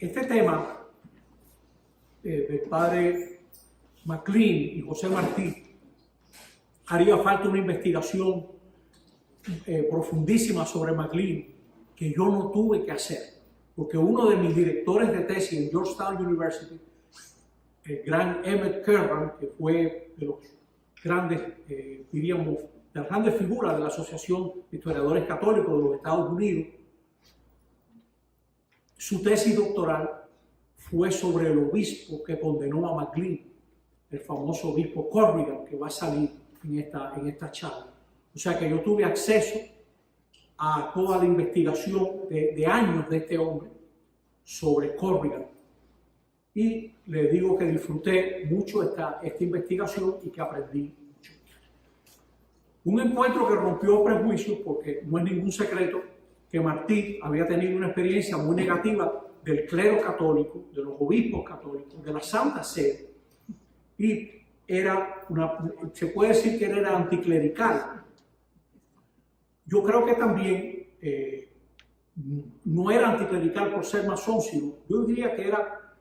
Este tema del padre McLean y José Martí haría falta una investigación profundísima sobre McLean que yo no tuve que hacer, porque uno de mis directores de tesis en Georgetown University, el gran Emmett Kerran, que fue de los grandes, diríamos, de las grandes figuras de la Asociación de Historiadores Católicos de los Estados Unidos, su tesis doctoral fue sobre el obispo que condenó a McLean, el famoso obispo Corrigan, que va a salir en esta charla. O sea que yo tuve acceso a toda la investigación de años de este hombre sobre Corrigan. Y le digo que disfruté mucho esta investigación y que aprendí mucho. Un encuentro que rompió prejuicios, porque no es ningún secreto que Martí había tenido una experiencia muy negativa del clero católico, de los obispos católicos, de la Santa Sede, y se puede decir que él era anticlerical. Yo creo que también no era anticlerical por ser masón, sino yo diría que era,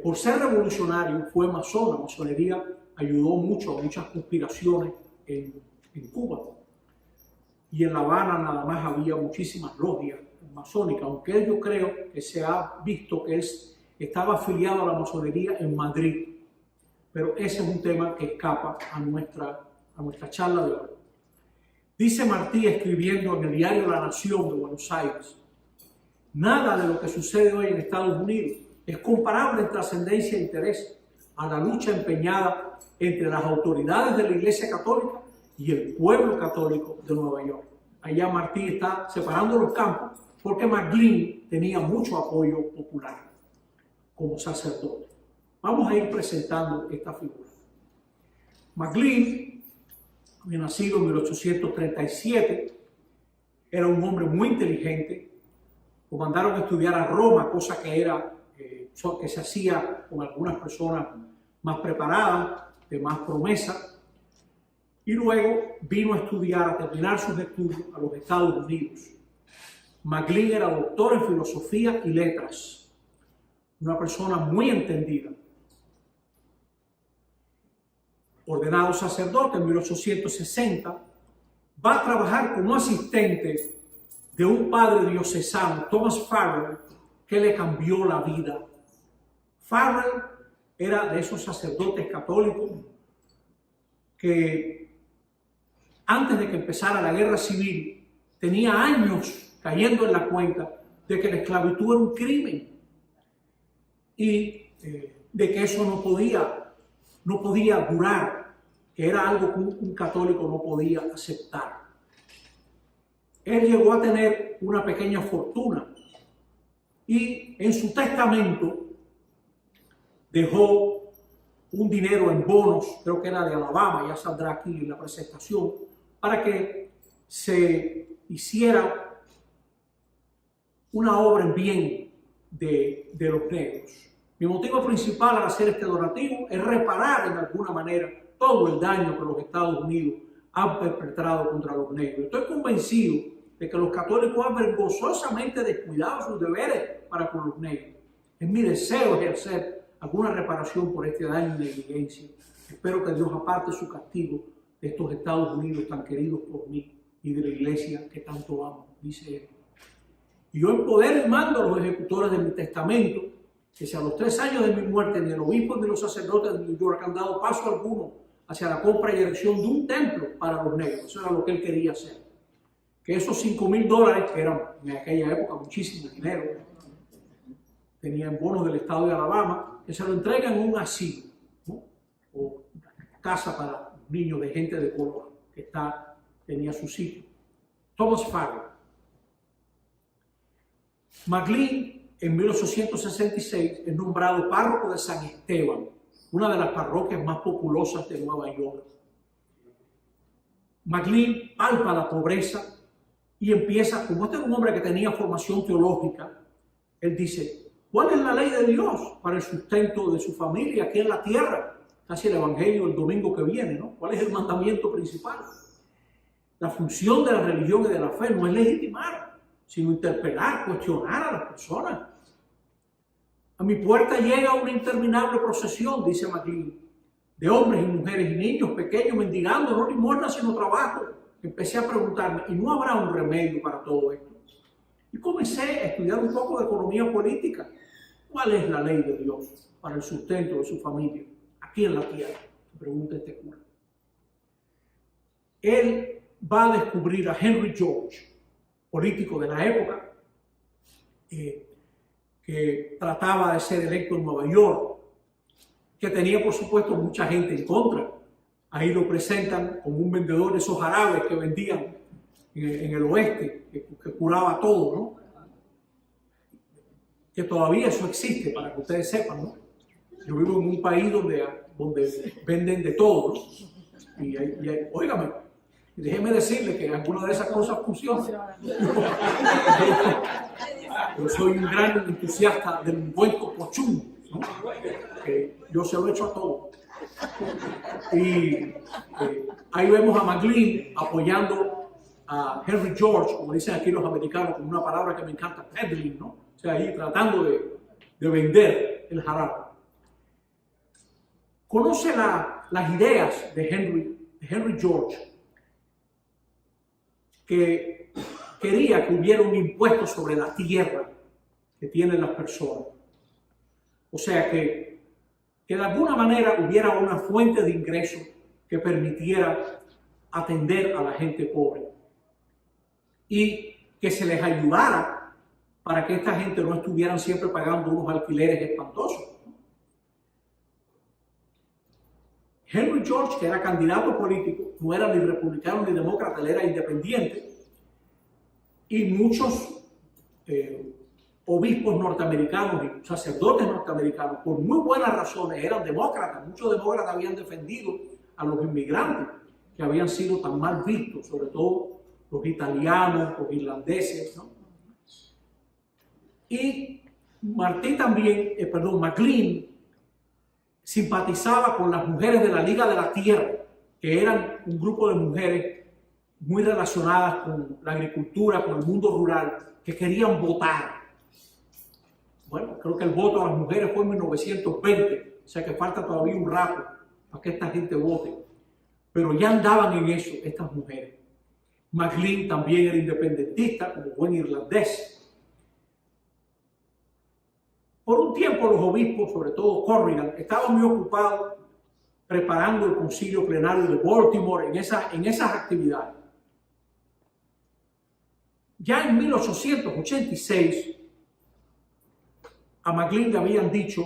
por ser revolucionario, fue masón. La masonería ayudó mucho a muchas conspiraciones en Cuba. Y en La Habana nada más había muchísimas logias masónicas, aunque yo creo que se ha visto que él estaba afiliado a la masonería en Madrid. Pero ese es un tema que escapa a nuestra charla de hoy. Dice Martí, escribiendo en el diario La Nación de Buenos Aires: nada de lo que sucede hoy en Estados Unidos es comparable en trascendencia e interés a la lucha empeñada entre las autoridades de la Iglesia Católica y el pueblo católico de Nueva York. Allá Martí está separando los campos porque McLean tenía mucho apoyo popular como sacerdote. Vamos a ir presentando esta figura. McLean había nacido en 1837, era un hombre muy inteligente. Lo mandaron a estudiar a Roma, cosa que se hacía con algunas personas más preparadas, de más promesa. Y luego vino a estudiar, a terminar sus estudios a los Estados Unidos. McLean era doctor en filosofía y letras, una persona muy entendida. Ordenado sacerdote en 1860, va a trabajar como asistente de un padre diocesano, Thomas Farrell, que le cambió la vida. Farrell era de esos sacerdotes católicos que antes de que empezara la guerra civil tenía años cayendo en la cuenta de que la esclavitud era un crimen y de que eso no podía durar, que era algo que un católico no podía aceptar. Él llegó a tener una pequeña fortuna y en su testamento dejó un dinero en bonos, creo que era de Alabama, ya saldrá aquí en la presentación, para que se hiciera una obra en bien de los negros. Mi motivo principal al hacer este donativo es reparar en alguna manera todo el daño que los Estados Unidos han perpetrado contra los negros. Estoy convencido de que los católicos han vergonzosamente descuidado sus deberes para con los negros. Es mi deseo ejercer alguna reparación por este daño y negligencia. Espero que Dios aparte su castigo de estos Estados Unidos tan queridos por mí y de la iglesia que tanto amo, dice él. Y yo empodero y mando a los ejecutores de mi testamento que si a los 3 años de mi muerte ni el obispo ni los sacerdotes de New York han dado paso alguno hacia la compra y erección de un templo para los negros, eso era lo que él quería hacer, que esos $5,000, que eran en aquella época muchísimo dinero, tenían bonos del estado de Alabama, que se lo entregan en un asilo, ¿no? O casa para niños de gente de color, que tenía su sitio. Thomas Farrell. McLean, en 1866, es nombrado párroco de San Esteban, una de las parroquias más populosas de Nueva York. McLean palpa la pobreza y empieza, como este es un hombre que tenía formación teológica, él dice: ¿cuál es la ley de Dios para el sustento de su familia aquí en la tierra? Casi el evangelio el domingo que viene, ¿no? ¿Cuál es el mandamiento principal? La función de la religión y de la fe no es legitimar, sino interpelar, cuestionar a las personas. A mi puerta llega una interminable procesión, dice McLean, de hombres y mujeres y niños pequeños mendigando, no limosna sino trabajo. Empecé a preguntarme, ¿y no habrá un remedio para todo esto? Y comencé a estudiar un poco de economía política. ¿Cuál es la ley de Dios para el sustento de su familia aquí en la tierra? Se pregunta este cura. Él va a descubrir a Henry George, político de la época, que trataba de ser electo en Nueva York, que tenía por supuesto mucha gente en contra. Ahí lo presentan como un vendedor de esos jarabes que vendían en el oeste, que curaba todo, ¿no? Que todavía eso existe, para que ustedes sepan, ¿no? Yo vivo en un país donde venden de todo, ¿no? Óigame, déjeme decirle que alguna de esas cosas funcionan. Yo soy un gran entusiasta del ungüento pochún, ¿no? Yo se lo echo a todo. Y ahí vemos a McLean apoyando a Henry George, como dicen aquí los americanos, con una palabra que me encanta, peddling, ¿no? O sea, ahí tratando de vender el jarabe. Conoce las ideas de Henry George, que quería que hubiera un impuesto sobre la tierra que tienen las personas. O sea, que de alguna manera hubiera una fuente de ingreso que permitiera atender a la gente pobre y que se les ayudara para que esta gente no estuvieran siempre pagando unos alquileres espantosos. Henry George, que era candidato político, no era ni republicano ni demócrata, él era independiente, y muchos obispos norteamericanos y sacerdotes norteamericanos, por muy buenas razones, eran demócratas. Muchos demócratas habían defendido a los inmigrantes que habían sido tan mal vistos, sobre todo los italianos, los irlandeses, ¿no? Y McLean simpatizaba con las mujeres de la Liga de la Tierra, que eran un grupo de mujeres muy relacionadas con la agricultura, con el mundo rural, que querían votar. Bueno, creo que el voto a las mujeres fue en 1920, o sea que falta todavía un rato para que esta gente vote. Pero ya andaban en eso estas mujeres. McLean también era independentista, como buen irlandés. Por un tiempo los obispos, sobre todo Corrigan, estaban muy ocupados preparando el concilio plenario de Baltimore en esas actividades. Ya en 1886, a McLean le habían dicho,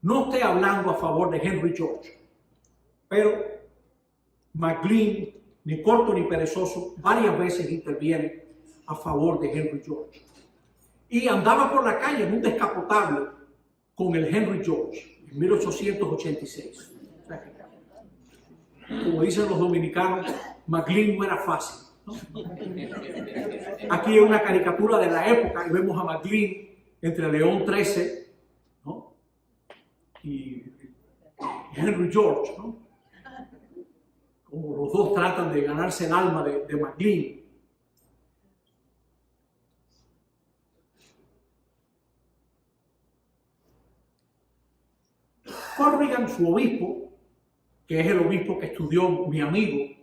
no esté hablando a favor de Henry George. Pero McLean, ni corto ni perezoso, varias veces interviene a favor de Henry George. Y andaba por la calle en un descapotable con el Henry George en 1886. O sea que, como dicen los dominicanos, McLean no era fácil, ¿no? Aquí hay una caricatura de la época y vemos a McLean entre León XIII, ¿no? y Henry George, ¿no? Como los dos tratan de ganarse el alma de McLean. Corrigan, su obispo, que es el obispo que estudió mi amigo,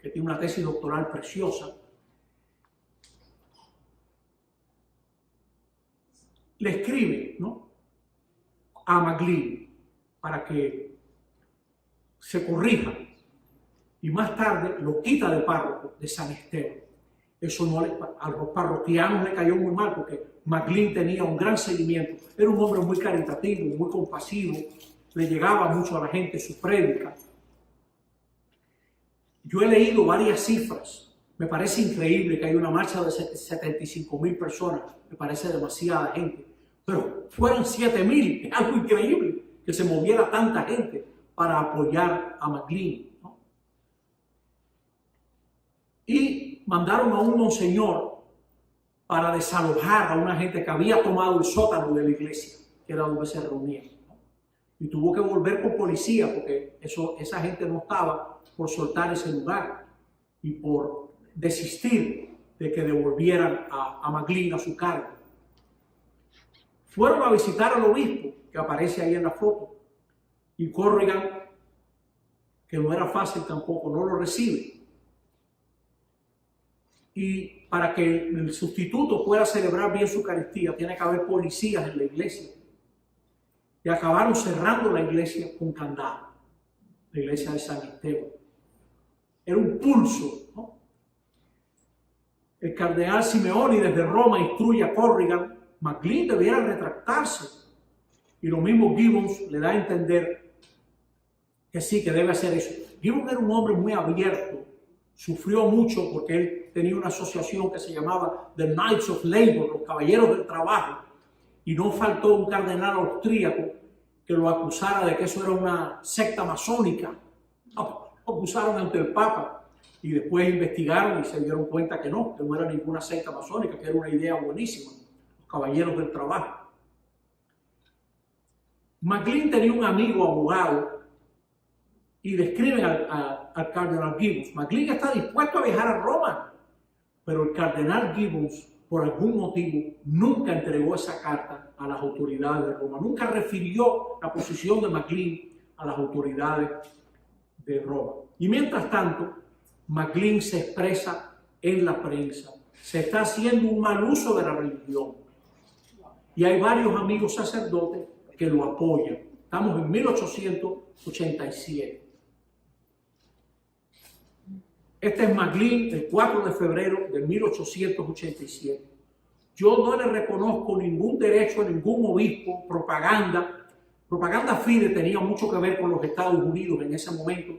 que tiene una tesis doctoral preciosa, le escribe, ¿no?, a McLean para que se corrija, y más tarde lo quita de párroco de San Esteban. Eso a los parroquianos le cayó muy mal, porque McLean tenía un gran seguimiento, era un hombre muy caritativo, muy compasivo, le llegaba mucho a la gente su prédica. Yo he leído varias cifras, me parece increíble que haya una marcha de 75,000 personas, me parece demasiada gente, pero fueron 7,000, es algo increíble que se moviera tanta gente para apoyar a McLean, ¿no? Y mandaron a un monseñor para desalojar a una gente que había tomado el sótano de la iglesia, que era donde se reunían, ¿no? Y tuvo que volver con policía porque esa gente no estaba por soltar ese lugar y por desistir de que devolvieran a McLean a su cargo. fueron a visitar al obispo, que aparece ahí en la foto, y Corrigan, que no era fácil tampoco, no lo recibe. Y para que el sustituto pueda celebrar bien su Eucaristía, tiene que haber policías en la iglesia. Y acabaron cerrando la iglesia con candado, la iglesia de San Esteban. Era un pulso, ¿no? El cardenal Simeoni desde Roma instruye a Corrigan, McLean debiera retractarse. Y lo mismo Gibbons le da a entender que sí, que debe hacer eso. Gibbons era un hombre muy abierto, sufrió mucho porque él tenía una asociación que se llamaba The Knights of Labor, los Caballeros del Trabajo, y no faltó un cardenal austríaco que lo acusara de que eso era una secta masónica. Lo acusaron ante el Papa y después investigaron y se dieron cuenta que no era ninguna secta masónica, que era una idea buenísima, los Caballeros del Trabajo. McLean tenía un amigo abogado y describen al cardenal Gibbons. McLean está dispuesto a viajar a Roma, pero el cardenal Gibbons, por algún motivo, nunca entregó esa carta a las autoridades de Roma, nunca refirió la posición de McLean a las autoridades de Roma. Y mientras tanto, McLean se expresa en la prensa, se está haciendo un mal uso de la religión. Y hay varios amigos sacerdotes que lo apoyan. Estamos en 1887. Este es McLean, el 4 de febrero de 1887. Yo no le reconozco ningún derecho a ningún obispo, propaganda fide tenía mucho que ver con los Estados Unidos en ese momento,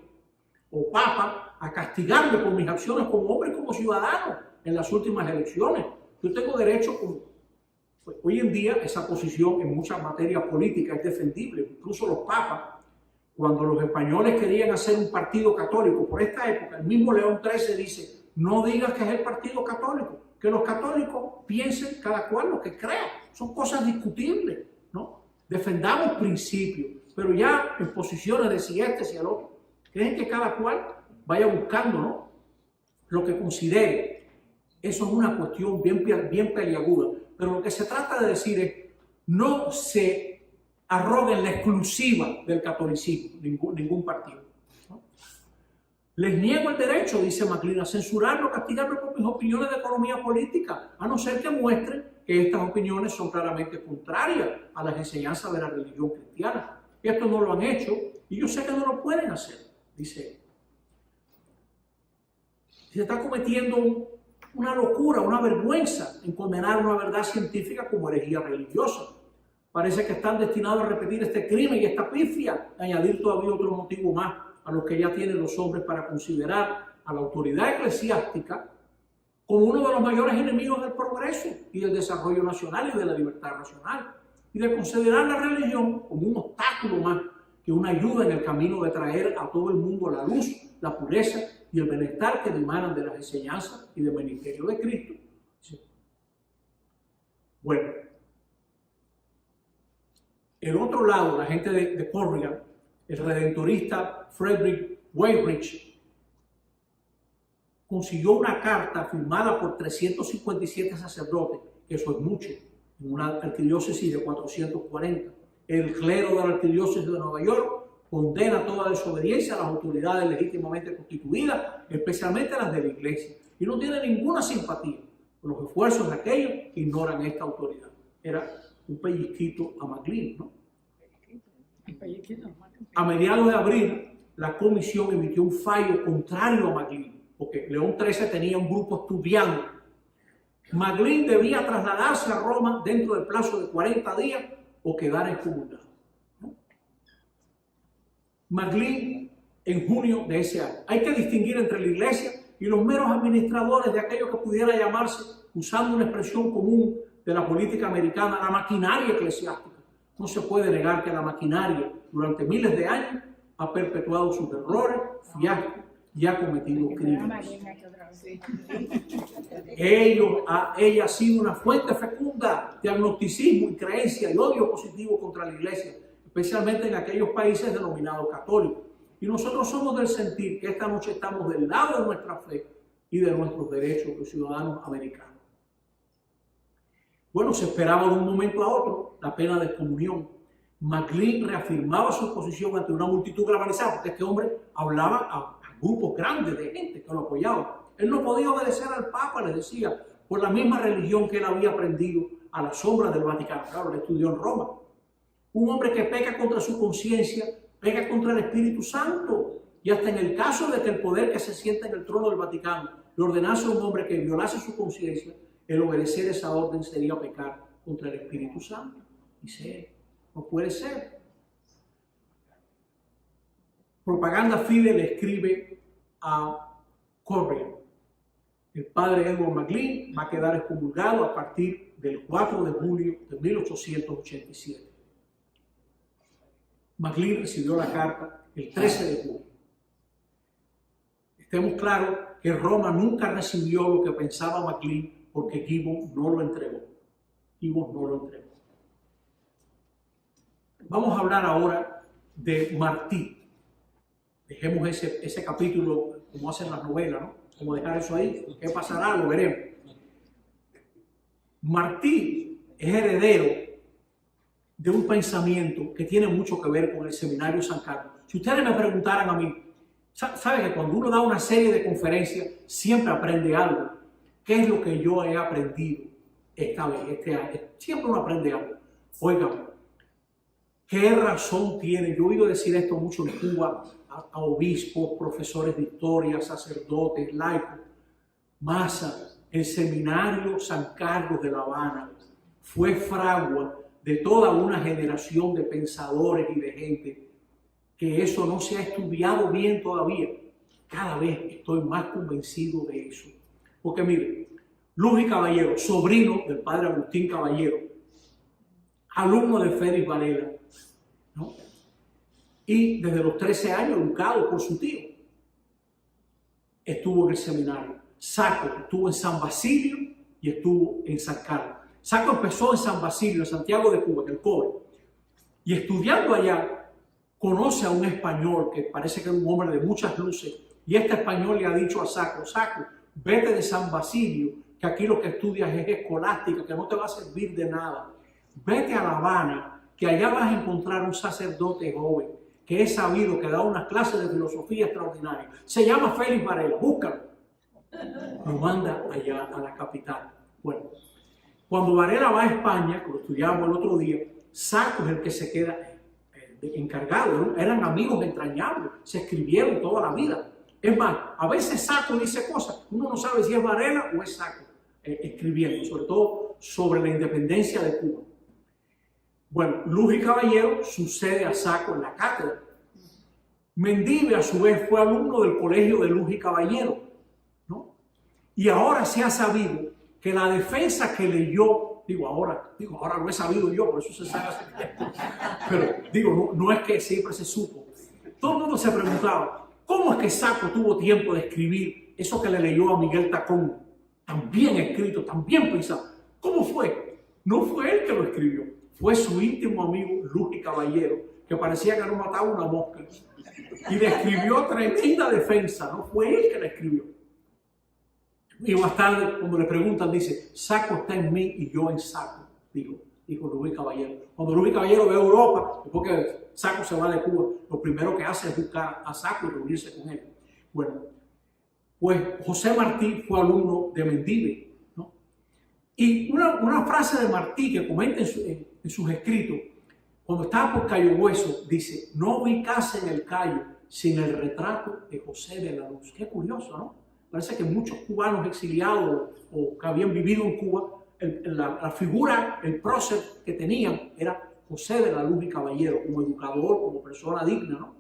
o papa, a castigarme por mis acciones como hombre y como ciudadano en las últimas elecciones. Yo tengo derecho, pues, hoy en día esa posición en muchas materias políticas es defendible, incluso los papas. Cuando los españoles querían hacer un partido católico, por esta época, el mismo León XIII dice, no digas que es el partido católico, que los católicos piensen cada cual lo que crea. Son cosas discutibles, ¿no? Defendamos principios, pero ya en posiciones de si este, si el otro. Creen que cada cual vaya buscando, ¿no?, lo que considere. Eso es una cuestión bien peliaguda. Pero lo que se trata de decir es, no se arroguen la exclusiva del catolicismo, ningún partido, ¿no? Les niego el derecho, dice McLean, a censurarlo, castigarlo por mis opiniones de economía política, a no ser que muestren que estas opiniones son claramente contrarias a las enseñanzas de la religión cristiana. Esto no lo han hecho y yo sé que no lo pueden hacer, dice él. Se está cometiendo una locura, una vergüenza en condenar una verdad científica como herejía religiosa. Parece que están destinados a repetir este crimen y esta pifia, añadir todavía otro motivo más a los que ya tienen los hombres para considerar a la autoridad eclesiástica como uno de los mayores enemigos del progreso y del desarrollo nacional y de la libertad nacional, y de considerar la religión como un obstáculo más que una ayuda en el camino de traer a todo el mundo la luz, la pureza y el bienestar que emanan de las enseñanzas y del ministerio de Cristo. Sí. Bueno, el otro lado, la gente de Corrigan, el redentorista Frederick Weyrich, consiguió una carta firmada por 357 sacerdotes, que eso es mucho, en una arquidiócesis de 440. El clero de la arquidiócesis de Nueva York condena toda desobediencia a las autoridades legítimamente constituidas, especialmente las de la iglesia, y no tiene ninguna simpatía por los esfuerzos de aquellos que ignoran esta autoridad. Era un pellizquito a McLean, ¿no? A mediados de abril, la comisión emitió un fallo contrario a McLean, porque León XIII tenía un grupo estudiando. McLean debía trasladarse a Roma dentro del plazo de 40 días o quedar excomulgado, ¿no? McLean, en junio de ese año. Hay que distinguir entre la iglesia y los meros administradores de aquello que pudiera llamarse, usando una expresión común de la política americana, la maquinaria eclesiástica. No se puede negar que la maquinaria durante miles de años ha perpetuado sus errores, fiascos y ha cometido crímenes. Ella ha sido una fuente fecunda de agnosticismo y creencia y odio positivo contra la iglesia, especialmente en aquellos países denominados católicos. Y nosotros somos del sentir que esta noche estamos del lado de nuestra fe y de nuestros derechos de ciudadanos americanos. Bueno, se esperaba de un momento a otro la pena de excomunión. McLean reafirmaba su posición ante una multitud globalizada, porque este hombre hablaba a grupos grandes de gente que lo apoyaban. Él no podía obedecer al Papa, le decía, por la misma religión que él había aprendido a la sombra del Vaticano. Claro, él estudió en Roma. Un hombre que peca contra su conciencia, peca contra el Espíritu Santo. Y hasta en el caso de que el poder que se sienta en el trono del Vaticano le ordenase a un hombre que violase su conciencia, el obedecer esa orden sería pecar contra el Espíritu Santo. Dice él, no puede ser. Propaganda Fide le escribe a Corrigan: el padre Edward McLean va a quedar excomulgado a partir del 4 de julio de 1887. McLean recibió la carta el 13 de julio. Estemos claros que Roma nunca recibió lo que pensaba McLean porque Gibbon no lo entregó. Gibbon no lo entregó. Vamos a hablar ahora de Martí. Dejemos ese capítulo como hacen las novelas, ¿no? Como dejar eso ahí. ¿Qué pasará? Lo veremos. Martí es heredero de un pensamiento que tiene mucho que ver con el Seminario San Carlos. Si ustedes me preguntaran a mí, ¿sabe que cuando uno da una serie de conferencias siempre aprende algo? ¿Qué es lo que yo he aprendido esta vez, este año? Siempre uno aprende algo. Oigan, ¿qué razón tiene? Yo he oído decir esto mucho en Cuba a obispos, profesores de historia, sacerdotes, laicos. Massa, el Seminario San Carlos de La Habana fue fragua de toda una generación de pensadores y de gente que eso no se ha estudiado bien todavía. Cada vez estoy más convencido de eso. Porque mire, Luis Caballero, sobrino del padre Agustín Caballero, alumno de Félix Varela, ¿no? Y desde los 13 años educado por su tío, estuvo en el seminario. Sacco estuvo en San Basilio y estuvo en San Carlos. Sacco empezó en San Basilio, en Santiago de Cuba, en el Cobre, y estudiando allá conoce a un español que parece que era un hombre de muchas luces, y este español le ha dicho a Sacco: Sacco, vete de San Basilio, que aquí lo que estudias es escolástica, que no te va a servir de nada. Vete a La Habana, que allá vas a encontrar un sacerdote joven que es sabido, que da unas clases de filosofía extraordinarias. Se llama Félix Varela, búscalo. Lo manda allá a la capital. Bueno, cuando Varela va a España, que lo estudiábamos el otro día, Sacco es el que se queda encargado, ¿no? Eran amigos entrañables, se escribieron toda la vida. Es más, a veces Sacco dice cosas, uno no sabe si es Varela o es Sacco escribiendo, sobre todo sobre la independencia de Cuba. Bueno, Luis Caballero sucede a Sacco en la cátedra. Mendive, a su vez, fue alumno del colegio de Luis Caballero, ¿no? Y ahora se ha sabido que la defensa que leyó, ahora lo he sabido yo, por eso se sabe hace tiempo. Pero no es que siempre se supo. Todo el mundo se preguntaba, ¿cómo es que Sacco tuvo tiempo de escribir eso que le leyó a Miguel Tacón? Tan bien escrito, tan bien pensado. ¿Cómo fue? No fue él que lo escribió, fue su íntimo amigo Luis Caballero, que parecía que no mataba una mosca. Y le escribió tremenda defensa, no fue él que la escribió. Y más tarde, cuando le preguntan, dice: Sacco está en mí y yo en Sacco, dijo Luis Caballero. Cuando Luis Caballero ve a Europa, después que Sacco se va de Cuba, lo primero que hace es buscar a Sacco y reunirse con él. Bueno, pues José Martí fue alumno de Mendive, ¿no? Y una frase de Martí que comenta en sus escritos, cuando estaba por Cayo Hueso, dice: no ubicase en el Cayo sin el retrato de José de la Luz. Qué curioso, ¿no? Parece que muchos cubanos exiliados o que habían vivido en Cuba, la figura, el prócer que tenían era José de la Luz y Caballero, como educador, como persona digna, ¿no?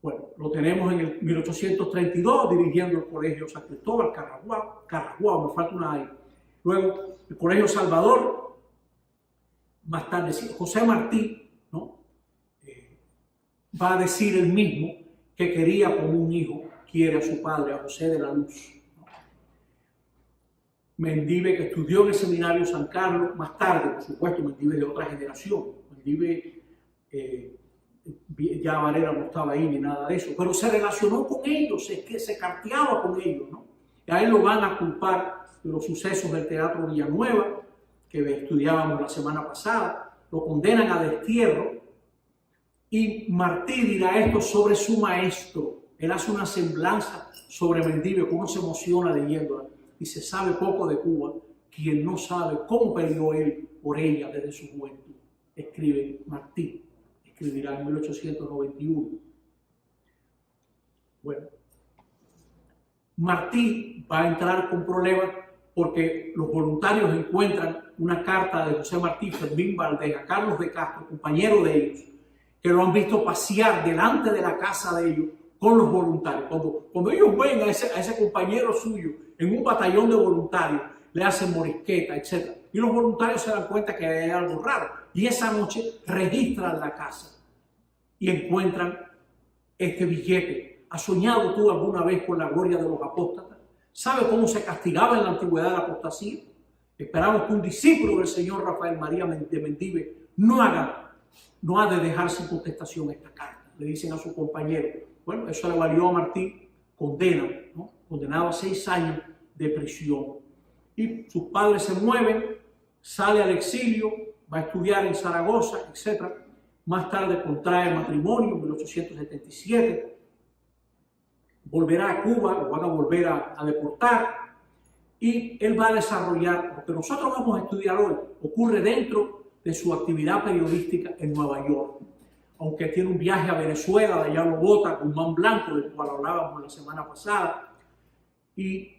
Bueno, lo tenemos en el 1832 dirigiendo el Colegio San Cristóbal, Caraguao, me falta una ahí. Luego el Colegio Salvador, más tarde José Martí, ¿no? Va a decir él mismo que quería como un hijo quiere a su padre, a José de la Luz. Mendive, que estudió en el Seminario San Carlos, más tarde, por supuesto, Mendive de otra generación. Mendive, ya Varela no estaba ahí ni nada de eso, pero se relacionó con ellos, se carteaba con ellos, ¿no? Y a él lo van a culpar de los sucesos del Teatro Villanueva, que estudiábamos la semana pasada, lo condenan a destierro y Martí dirá esto sobre su maestro. Él hace una semblanza sobre Mendívio, que uno se emociona leyéndola. Y se sabe poco de Cuba, quien no sabe cómo peleó él por ella desde su juventud. Escribe Martí, escribirá en 1891. Bueno, Martí va a entrar con problemas porque los voluntarios encuentran una carta de José Martí, Fermín Valdés, a Carlos de Castro, compañero de ellos, que lo han visto pasear delante de la casa de ellos con los voluntarios. Cuando ellos ven a ese compañero suyo en un batallón de voluntarios, le hacen morisqueta, etc. Y los voluntarios se dan cuenta que hay algo raro. Y esa noche registran la casa y encuentran este billete. ¿Has soñado tú alguna vez con la gloria de los apóstatas? ¿Sabe cómo se castigaba en la antigüedad la apostasía? Esperamos que un discípulo del Señor Rafael María de Mendívio no ha de dejar sin contestación esta carta. Le dicen a su compañero. Bueno, eso le valió a Martí condena, ¿no? Condenado a 6 años de prisión. Y sus padres se mueven, sale al exilio, va a estudiar en Zaragoza, etc. Más tarde contrae matrimonio en 1877. Volverá a Cuba, lo van a volver a deportar. Y él va a desarrollar lo que nosotros vamos a estudiar hoy. Ocurre dentro de su actividad periodística en Nueva York. Aunque tiene un viaje a Venezuela, de allá lo bota Guzmán Blanco, del cual hablábamos la semana pasada. Y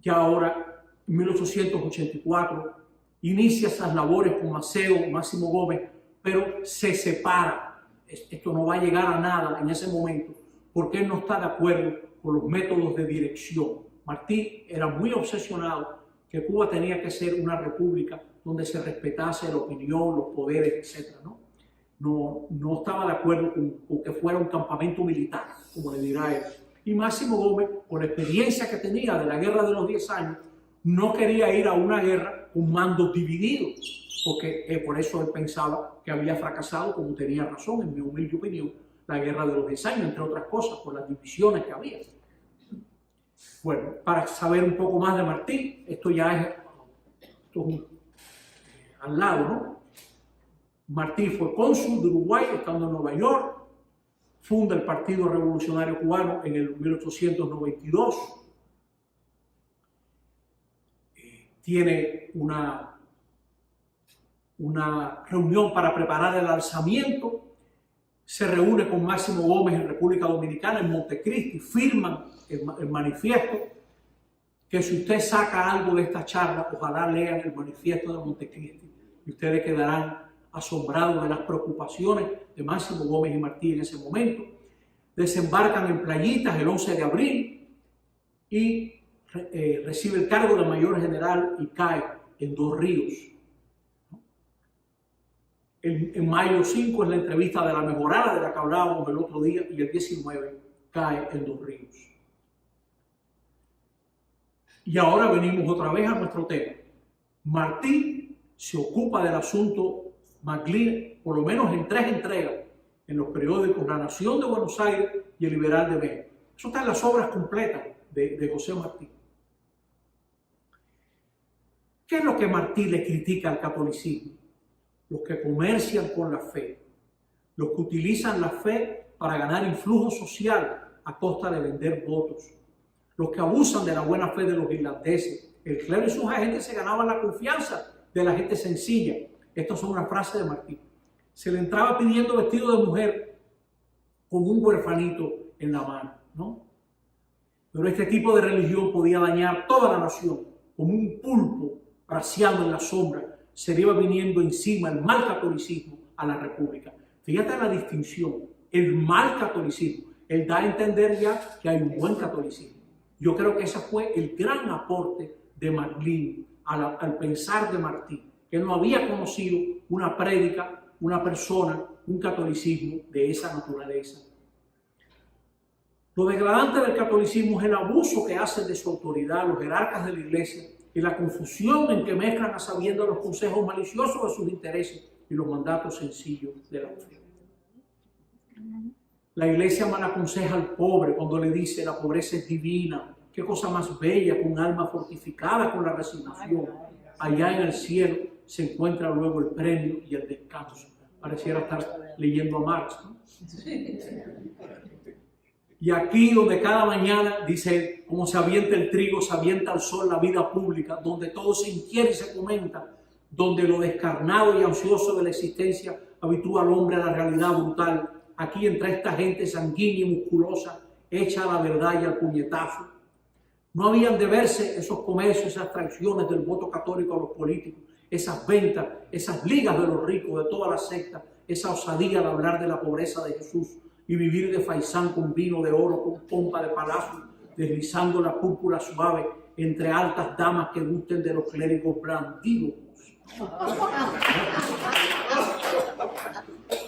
ya ahora, en 1884, inicia esas labores con Máximo Gómez, pero se separa. Esto no va a llegar a nada en ese momento, porque él no está de acuerdo con los métodos de dirección. Martí era muy obsesionado que Cuba tenía que ser una república donde se respetase la opinión, los poderes, etc., No estaba de acuerdo con que fuera un campamento militar, como le dirá él. Y Máximo Gómez, con la experiencia que tenía de la guerra de los 10 años, no quería ir a una guerra con mandos divididos, porque por eso él pensaba que había fracasado, como tenía razón, en mi humilde opinión, la guerra de los 10 años, entre otras cosas, por las divisiones que había. Bueno, para saber un poco más de Martí, esto es al lado, ¿no? Martí fue cónsul de Uruguay, estando en Nueva York, funda el Partido Revolucionario Cubano en el 1892, tiene una reunión para preparar el alzamiento, se reúne con Máximo Gómez en República Dominicana, en Montecristi, firman el manifiesto, que si usted saca algo de esta charla, ojalá lean el manifiesto de Montecristi y ustedes quedarán asombrados de las preocupaciones de Máximo Gómez y Martí en ese momento. Desembarcan en Playitas el 11 de abril y recibe el cargo de mayor general y cae en Dos Ríos. En mayo 5 es la entrevista de la mejorada de la que hablábamos el otro día, y el 19 cae en Dos Ríos. Y ahora venimos otra vez a nuestro tema. Martí se ocupa del asunto McLean, por lo menos en 3 entregas, en los periódicos La Nación de Buenos Aires y El Liberal de México. Eso está en las obras completas de José Martí. ¿Qué es lo que Martí le critica al catolicismo? Los que comercian con la fe, los que utilizan la fe para ganar influjo social a costa de vender votos, los que abusan de la buena fe de los irlandeses. El clero y sus agentes se ganaban la confianza de la gente sencilla. Estas son una frase de Martí. Se le entraba pidiendo vestido de mujer con un huerfanito en la mano, ¿no? Pero este tipo de religión podía dañar toda la nación, como un pulpo braceando en la sombra. Se le iba viniendo encima el mal catolicismo a la república. Fíjate la distinción, el mal catolicismo. Él da a entender ya que hay un buen catolicismo. Yo creo que ese fue el gran aporte de McLean al pensar de Martí, que no había conocido una prédica, una persona, un catolicismo de esa naturaleza. Lo degradante del catolicismo es el abuso que hacen de su autoridad los jerarcas de la iglesia y la confusión en que mezclan a sabiendas los consejos maliciosos de sus intereses y los mandatos sencillos de la fe. La iglesia mal aconseja al pobre cuando le dice la pobreza es divina. Qué cosa más bella, con un alma fortificada con la resignación. Allá en el cielo se encuentra luego el premio y el descanso. Pareciera estar leyendo a Marx, ¿no? Y aquí donde cada mañana, dice, como se avienta el trigo, se avienta el sol, la vida pública, donde todo se inquiere y se comenta, donde lo descarnado y ansioso de la existencia habitúa al hombre a la realidad brutal. Aquí entre esta gente sanguínea y musculosa, hecha a la verdad y al puñetazo. No habían de verse esos comercios, esas traiciones del voto católico a los políticos, esas ventas, esas ligas de los ricos, de todas las sectas, esa osadía de hablar de la pobreza de Jesús y vivir de faisán con vino de oro, con pompa de palacio, deslizando la púrpura suave entre altas damas que gusten de los clérigos brandidos.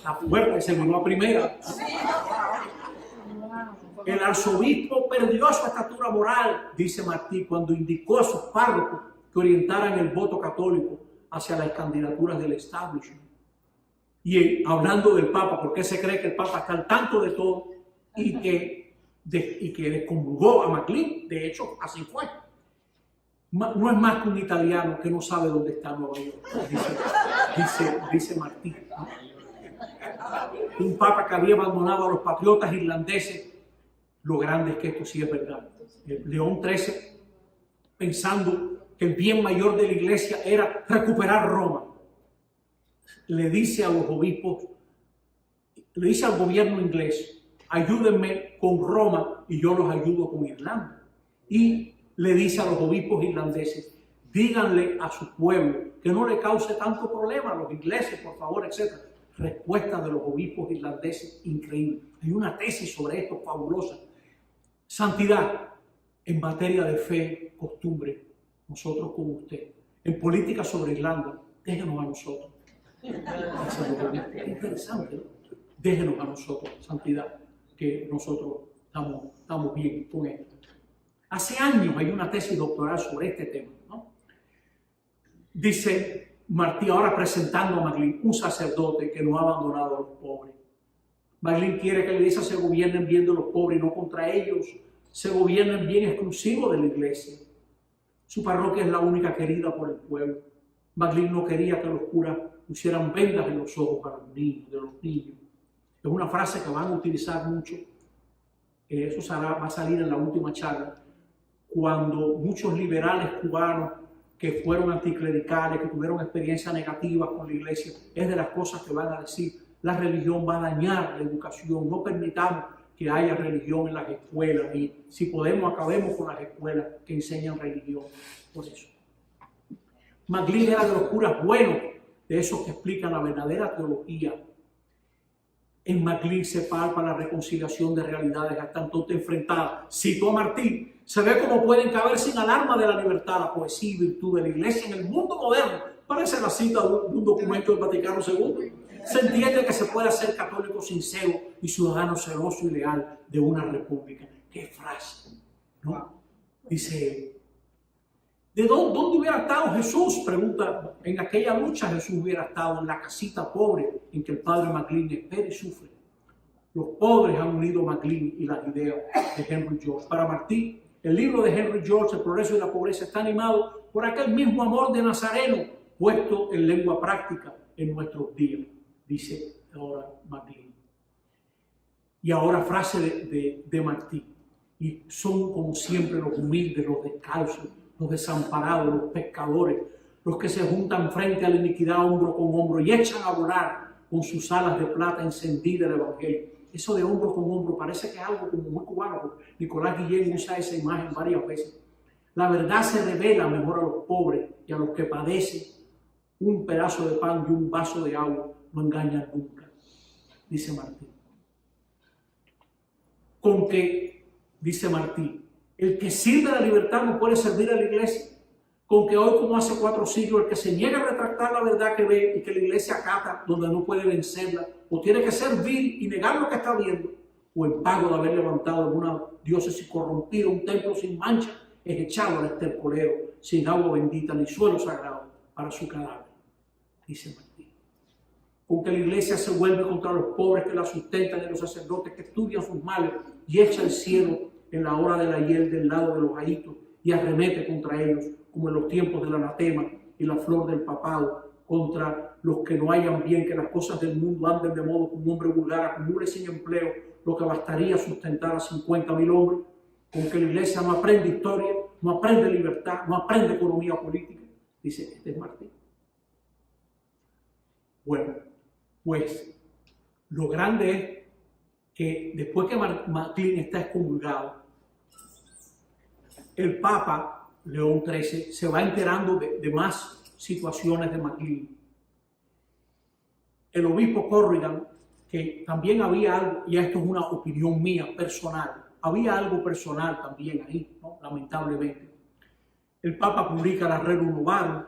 La fuerte se miró a primera. El arzobispo perdió su estatura moral, dice Martí, cuando indicó a sus párrocos que orientaran el voto católico hacia las candidaturas del establishment. Y hablando del Papa, porque se cree que el Papa está al tanto de todo y que descomulgó a McLean. De hecho, así fue. No es más que un italiano que no sabe dónde está Nueva York, dice Martí. Un Papa que había abandonado a los patriotas irlandeses. Lo grande es que esto sí es verdad. León XIII, pensando que el bien mayor de la iglesia era recuperar Roma, le dice a los obispos, le dice al gobierno inglés, ayúdenme con Roma y yo los ayudo con Irlanda. Y le dice a los obispos irlandeses, díganle a su pueblo que no le cause tanto problema a los ingleses, por favor, etc. Respuesta de los obispos irlandeses increíble. Hay una tesis sobre esto fabulosa. Santidad en materia de fe, costumbre, nosotros como usted. En política sobre Irlanda, déjenos a nosotros. Es interesante, ¿no? Déjenos a nosotros, santidad, que nosotros estamos bien con esto. Hace años hay una tesis doctoral sobre este tema, ¿no? Dice Martí, ahora presentando a McLean, un sacerdote que no ha abandonado a los pobres. McLean quiere que la iglesia se gobiernen bien de los pobres y no contra ellos, se gobiernen bien exclusivo de la iglesia. Su parroquia es la única querida por el pueblo. McLean no quería que los curas pusieran vendas en los ojos a los niños, de los niños. Es una frase que van a utilizar mucho, eso va a salir en la última charla, cuando muchos liberales cubanos que fueron anticlericales, que tuvieron experiencias negativas con la iglesia, es de las cosas que van a decir, la religión va a dañar la educación, no permitamos que haya religión en las escuelas y si podemos acabemos con las escuelas que enseñan religión. Por eso. McLean era de los curas buenos, de esos que explican la verdadera teología. En McLean se palpa la reconciliación de realidades bastante enfrentadas. Cito a Martí, se ve cómo pueden caber sin alarma de la libertad, la poesía y virtud de la iglesia en el mundo moderno. Parece la cita de un documento del Vaticano II. Se entiende que se puede ser católico sincero y ciudadano celoso y leal de una república. ¡Qué frase! ¿No? Dice, ¿de dónde hubiera estado Jesús? Pregunta, en aquella lucha Jesús hubiera estado en la casita pobre en que el padre McLean espera y sufre. Los pobres han unido McLean y las ideas de Henry George. Para Martí, el libro de Henry George, El progreso y la pobreza, está animado por aquel mismo amor de Nazareno puesto en lengua práctica en nuestros días, dice ahora McLean. Y ahora frase de Martí. Y son como siempre los humildes, los descalzos, los desamparados, los pescadores, los que se juntan frente a la iniquidad hombro con hombro y echan a volar con sus alas de plata encendida el evangelio. Eso de hombro con hombro parece que es algo como muy cubano. Nicolás Guillén usa esa imagen varias veces. La verdad se revela mejor a los pobres y a los que padecen. Un pedazo de pan y un vaso de agua no engañan nunca, dice Martí. Con que, dice Martí, el que sirve a la libertad no puede servir a la iglesia. Con que hoy, como hace 4 siglos, el que se niega a retractar la verdad que ve y que la iglesia acata donde no puede vencerla, o tiene que ser vil y negar lo que está viendo, o en pago de haber levantado en una diócesis corrompida un templo sin mancha, es echado al estercolero sin agua bendita ni suelo sagrado para su cadáver, dice Martín. Con que la iglesia se vuelve contra los pobres que la sustentan y los sacerdotes que estudian sus males y echa el cielo en la hora de la hiel del lado de los ahitos y arremete contra ellos como en los tiempos del anatema y la flor del papado contra los que no hayan bien, que las cosas del mundo anden de modo que un hombre vulgar acumule sin empleo lo que bastaría sustentar a 50.000 hombres, con que la iglesia no aprende historia, no aprende libertad, no aprende economía política. Dice, este es Martín. Bueno, pues lo grande es que después que McLean está excomulgado, el Papa León XIII se va enterando de más situaciones de McLean. El obispo Corrigan, que también había algo, y esto es una opinión mía personal, había algo personal también ahí, ¿no? Lamentablemente. El Papa publica la Rerum Novarum,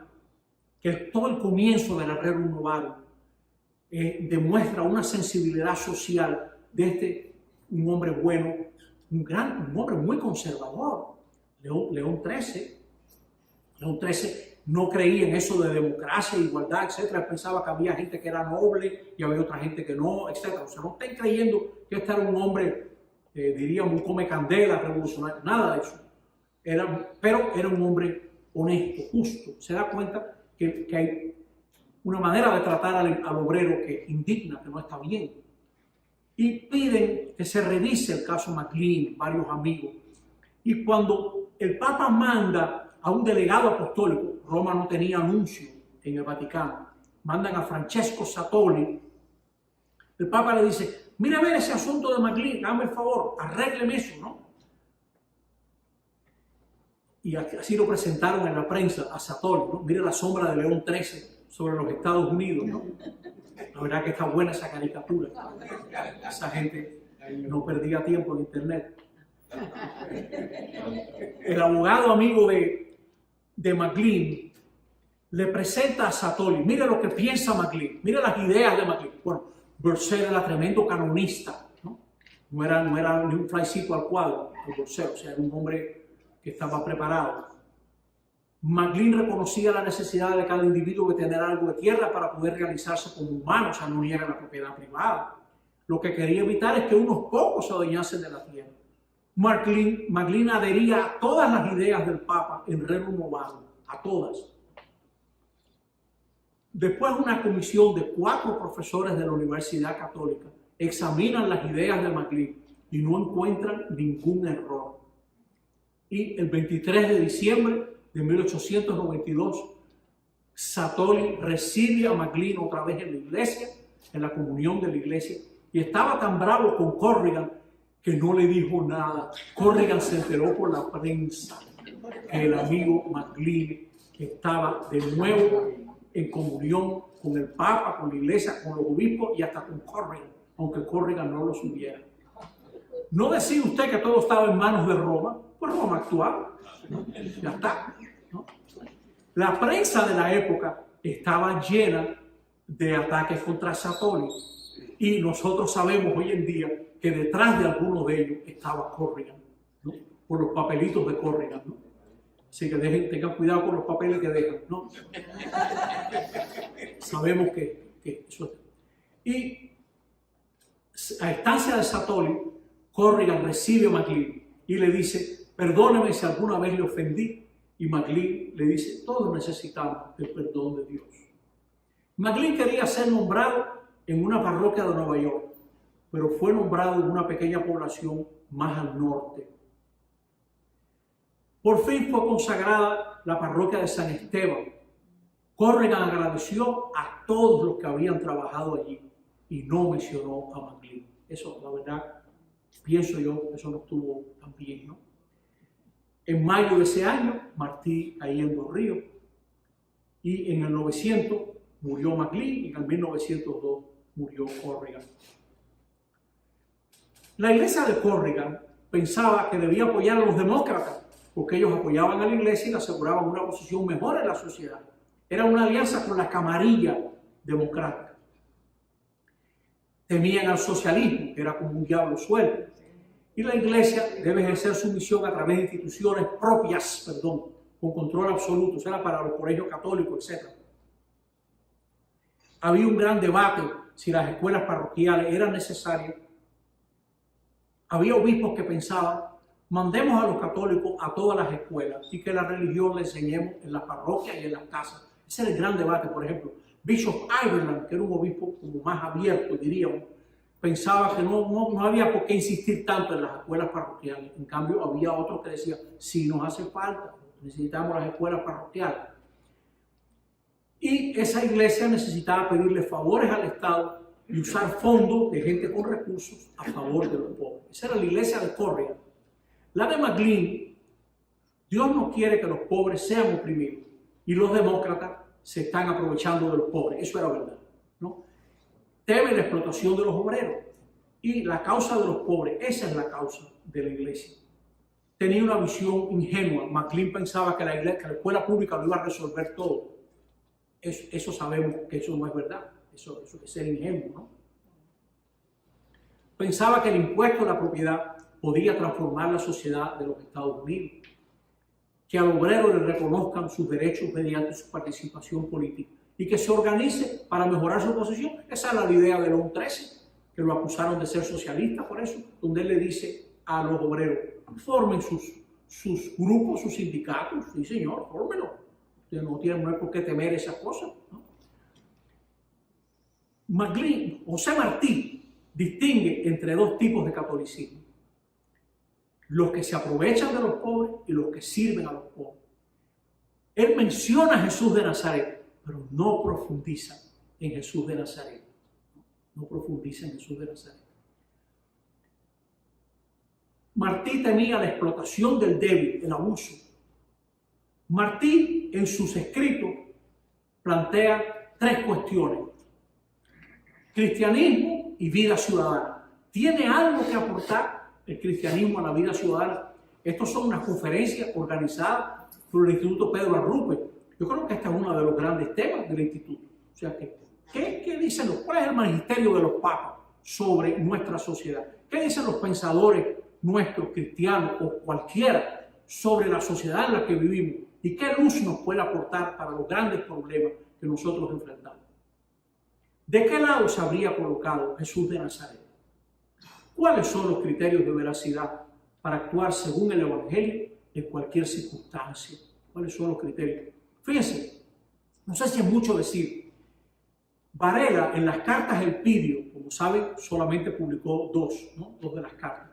que todo el comienzo de la Rerum Novarum demuestra una sensibilidad social de un hombre bueno, un hombre muy conservador. León XIII no creía en eso de democracia, igualdad, etc. Pensaba que había gente que era noble y había otra gente que no, etc. O sea, no estén creyendo que este era un hombre, diríamos, un come candela, revolucionario, nada de eso. Pero era un hombre honesto, justo. Se da cuenta que hay una manera de tratar al obrero que indigna, que no está bien. Y piden que se revise el caso McLean, varios amigos. Y cuando el Papa manda a un delegado apostólico, Roma no tenía anuncio en el Vaticano, mandan a Francesco Satoli, el Papa le dice, mira a ver ese asunto de McLean, hágame el favor, arrégleme eso, ¿no? Y así lo presentaron en la prensa a Satoli, ¿no? Mira la sombra de León XIII sobre los Estados Unidos, ¿no? La verdad que está buena esa caricatura. Esa gente no perdía tiempo en internet. El abogado amigo de McLean le presenta a Satoli, mira lo que piensa McLean, mira las ideas de McLean. Bueno, Bourset era tremendo canonista, ¿no? No era ni un flycito al cuadro, el Bourset, o sea, era un hombre que estaba preparado. McLean reconocía la necesidad de cada individuo de tener algo de tierra para poder realizarse como humano, o sea, no niega la propiedad privada. Lo que quería evitar es que unos pocos se adueñasen de la tierra. McLean adhería a todas las ideas del Papa en Rerum Novarum, a todas. Después una comisión de 4 profesores de la Universidad Católica examinan las ideas de McLean y no encuentran ningún error. Y el 23 de diciembre de 1892, Satoli recibe a McLean otra vez en la iglesia, en la comunión de la iglesia, y estaba tan bravo con Corrigan que no le dijo nada. Corrigan se enteró por la prensa que el amigo McLean estaba de nuevo en comunión con el Papa, con la iglesia, con los obispos y hasta con Corrigan, aunque Corrigan no lo supiera. ¿No decía usted que todo estaba en manos de Roma? Pues Roma actuaba. Ya está, ¿no? La prensa de la época estaba llena de ataques contra Satoli y nosotros sabemos hoy en día que detrás de algunos de ellos estaba Corrigan, ¿no? Por los papelitos de Corrigan, ¿no? Así que tengan cuidado con los papeles que dejan, ¿no? Sabemos que eso es. Y a instancia de Satoli, Corrigan recibe a McLean y le dice, perdóneme si alguna vez le ofendí. Y McLean le dice, todos necesitamos el perdón de Dios. McLean quería ser nombrado en una parroquia de Nueva York, pero fue nombrado en una pequeña población más al norte. Por fin fue consagrada la parroquia de San Esteban. Corrigan agradeció a todos los que habían trabajado allí y no mencionó a McLean. Eso, la verdad, pienso yo, eso no estuvo tan bien, ¿no? En mayo de ese año, Martí ahí en Dos Ríos, y en el 900 murió McLean y en el 1902 murió Corrigan. La iglesia de Corrigan pensaba que debía apoyar a los demócratas porque ellos apoyaban a la iglesia y le aseguraban una posición mejor en la sociedad. Era una alianza con la camarilla democrática. Temían al socialismo, que era como un diablo suelto. Y la iglesia debe ejercer su misión a través de instituciones propias, con control absoluto, o sea, para los colegios católicos, etc. Había un gran debate si las escuelas parroquiales eran necesarias. Había obispos que pensaban, mandemos a los católicos a todas las escuelas y que la religión la enseñemos en las parroquias y en las casas. Ese era el gran debate, por ejemplo. Bishop Ireland, que era un obispo como más abierto, diríamos, pensaba que no había por qué insistir tanto en las escuelas parroquiales. En cambio, había otros que decían, sí nos hace falta, necesitamos las escuelas parroquiales. Y esa iglesia necesitaba pedirle favores al Estado y usar fondos de gente con recursos a favor de los pobres. Esa era la iglesia de Corrigan. La de McLean, Dios no quiere que los pobres sean oprimidos y los demócratas se están aprovechando de los pobres. Eso era verdad, ¿no? Teme la explotación de los obreros y la causa de los pobres, esa es la causa de la iglesia. Tenía una visión ingenua. McLean pensaba que la escuela pública lo iba a resolver todo. Eso sabemos que eso no es verdad. Eso es ser ingenuo, ¿no? Pensaba que el impuesto a la propiedad podía transformar la sociedad de los Estados Unidos, que al obrero le reconozcan sus derechos mediante su participación política y que se organice para mejorar su posición. Esa era la idea de León XIII, que lo acusaron de ser socialista por eso, donde él le dice a los obreros, formen sus grupos, sus sindicatos. Sí, señor, fórmenlo. Ustedes no tienen por qué temer esas cosas, ¿no? José Martí distingue entre dos tipos de catolicismo: los que se aprovechan de los pobres y los que sirven a los pobres. Él menciona a Jesús de Nazaret, pero no profundiza en Jesús de Nazaret. No profundiza en Jesús de Nazaret. Martí temía la explotación del débil, el abuso. Martí, en sus escritos, plantea tres cuestiones: cristianismo y vida ciudadana. ¿Tiene algo que aportar el cristianismo a la vida ciudadana? Estas son unas conferencias organizadas por el Instituto Pedro Arrupe. Yo creo que este es uno de los grandes temas del instituto. O sea, ¿qué dicen cuál es el magisterio de los papas sobre nuestra sociedad? ¿Qué dicen los pensadores nuestros cristianos o cualquiera sobre la sociedad en la que vivimos? ¿Y qué luz nos puede aportar para los grandes problemas que nosotros enfrentamos? ¿De qué lado se habría colocado Jesús de Nazaret? ¿Cuáles son los criterios de veracidad para actuar según el Evangelio en cualquier circunstancia? ¿Cuáles son los criterios? Fíjense, no sé si es mucho decir, Varela en las cartas Elpidio, como saben, solamente publicó dos de las cartas,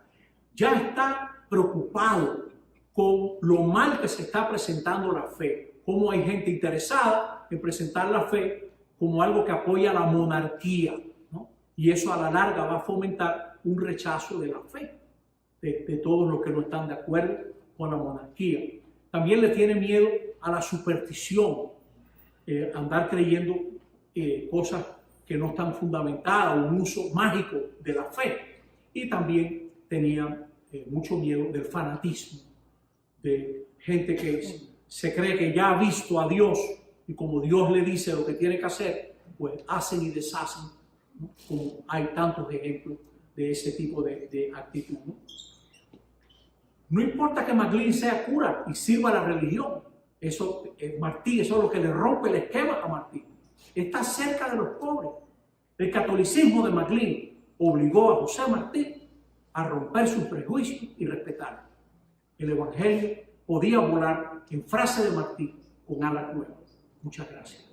ya está preocupado con lo mal que se está presentando la fe, cómo hay gente interesada en presentar la fe como algo que apoya la monarquía, ¿no? Y eso a la larga va a fomentar un rechazo de la fe de todos los que no están de acuerdo con la monarquía. También le tiene miedo a la superstición, andar creyendo cosas que no están fundamentadas, un uso mágico de la fe. Y también tenía mucho miedo del fanatismo, de gente que se cree que ya ha visto a Dios y como Dios le dice lo que tiene que hacer, pues hacen y deshacen, ¿no? Como hay tantos ejemplos de ese tipo de actitud, ¿no? No importa que McLean sea cura y sirva a la religión, eso Martí, eso es lo que le rompe el esquema a Martí. Está cerca de los pobres. El catolicismo de McLean obligó a José Martí a romper sus prejuicios y respetar. El Evangelio podía volar en frase de Martí con alas nuevas. Muchas gracias.